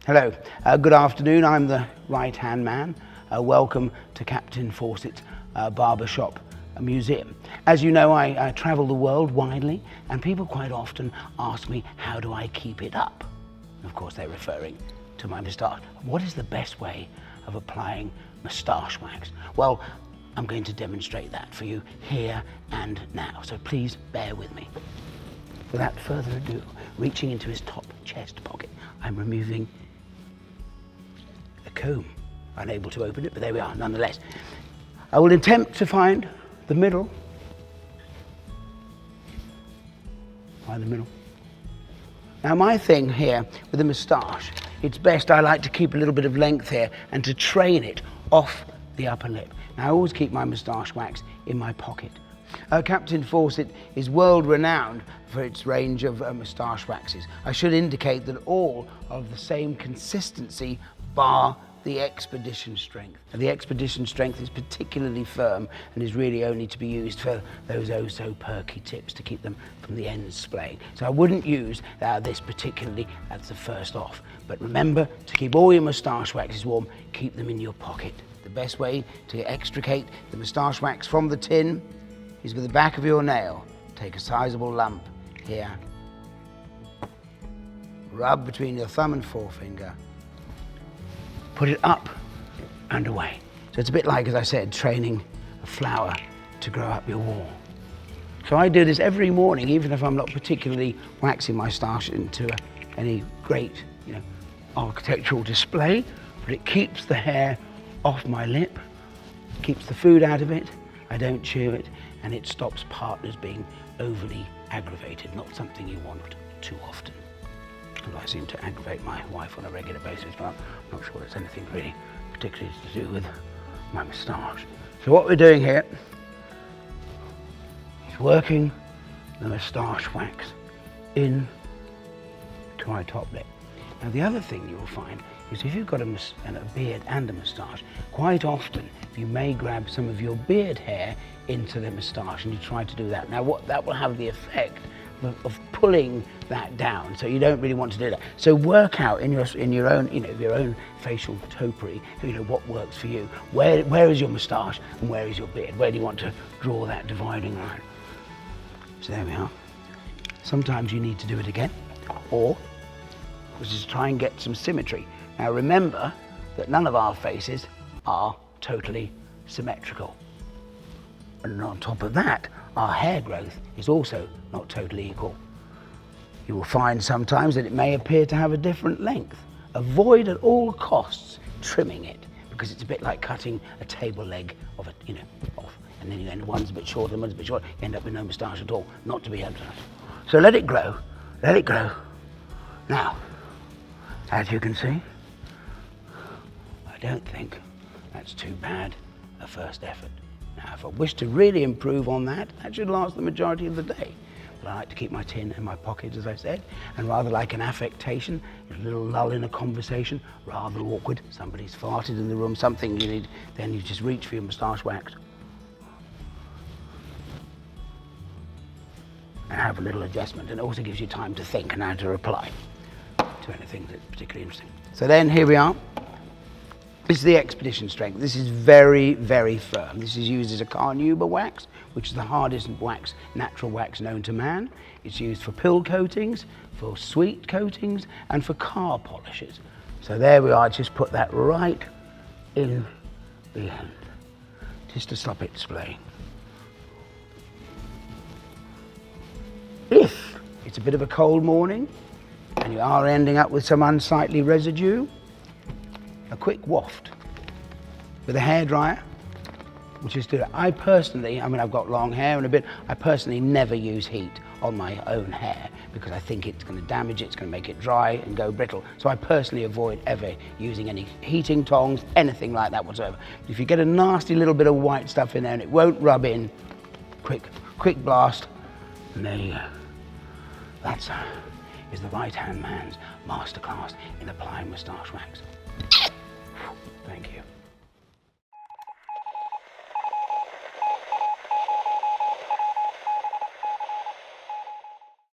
Hello, good afternoon. I'm the right-hand man. Welcome to Captain Fawcett's Barbershop Museum. As you know, I travel the world widely, and people quite often ask me, how do I keep it up? Of course, they're referring to my moustache. What is the best way of applying moustache wax? Well, I'm going to demonstrate that for you here and now, so please bear with me. Without further ado, reaching into his top chest pocket, I'm removing a comb. Unable to open it, but there we are nonetheless. I will attempt to find the middle. Find the middle. Now my thing here with the moustache, it's best I like to keep a little bit of length here and to train it off the upper lip. Now I always keep my moustache wax in my pocket. Captain Fawcett is world renowned for its range of moustache waxes. I should indicate that all are of the same consistency bar the Expedition Strength. And the Expedition Strength is particularly firm and is really only to be used for those oh so perky tips to keep them from the ends splaying. So I wouldn't use this particularly as the first off. But remember to keep all your moustache waxes warm, keep them in your pocket. The best way to extricate the moustache wax from the tin is with the back of your nail. Take a sizable lump here. Rub between your thumb and forefinger. Put it up and away. So it's a bit like, as I said, training a flower to grow up your wall. So I do this every morning, even if I'm not particularly waxing my moustache into any great, architectural display, but it keeps the hair off my lip, keeps the food out of it, I don't chew it, and it stops partners being overly aggravated, not something you want too often. And I seem to aggravate my wife on a regular basis, but I'm not sure it's anything really particularly to do with my moustache. So what we're doing here is working the moustache wax in to my top lip. Now the other thing you'll find is if you've got a beard and a moustache, quite often you may grab some of your beard hair into the moustache, and you try to do that. Now what that will have the effect of pulling that down, so you don't really want to do that. So work out in your own your own facial topiary, what works for you. Where is your moustache and where is your beard? Where do you want to draw that dividing line? So there we are. Sometimes you need to do it again, or just try and get some symmetry. Now remember that none of our faces are totally symmetrical. And on top of that, our hair growth is also not totally equal. You will find sometimes that it may appear to have a different length. Avoid at all costs trimming it, because it's a bit like cutting a table leg of off. And then one's a bit shorter, one's a bit shorter, you end up with no moustache at all, not to be able to. So let it grow, let it grow. Now, as you can see, I don't think that's too bad a first effort. Now, if I wish to really improve on that, that should last the majority of the day. But I like to keep my tin in my pocket, as I said, and rather like an affectation, a little lull in a conversation, rather awkward, somebody's farted in the room, something you need, then you just reach for your moustache wax and have a little adjustment, and it also gives you time to think and how to reply to anything that's particularly interesting. So then here we are. This is the Expedition Strength. This is very, very firm. This is used as a carnauba wax, which is the hardest wax, natural wax known to man. It's used for pill coatings, for sweet coatings, and for car polishes. So there we are, just put that right in the end, just to stop it splaying. If it's a bit of a cold morning, and you are ending up with some unsightly residue, a quick waft with a hairdryer, which is to I personally, I've got long hair and I personally never use heat on my own hair because I think it's going to damage it, it's going to make it dry and go brittle. So I personally avoid ever using any heating tongs, anything like that whatsoever. If you get a nasty little bit of white stuff in there and it won't rub in, quick blast, and there you go. That is the right-hand man's masterclass in applying moustache wax. Thank you.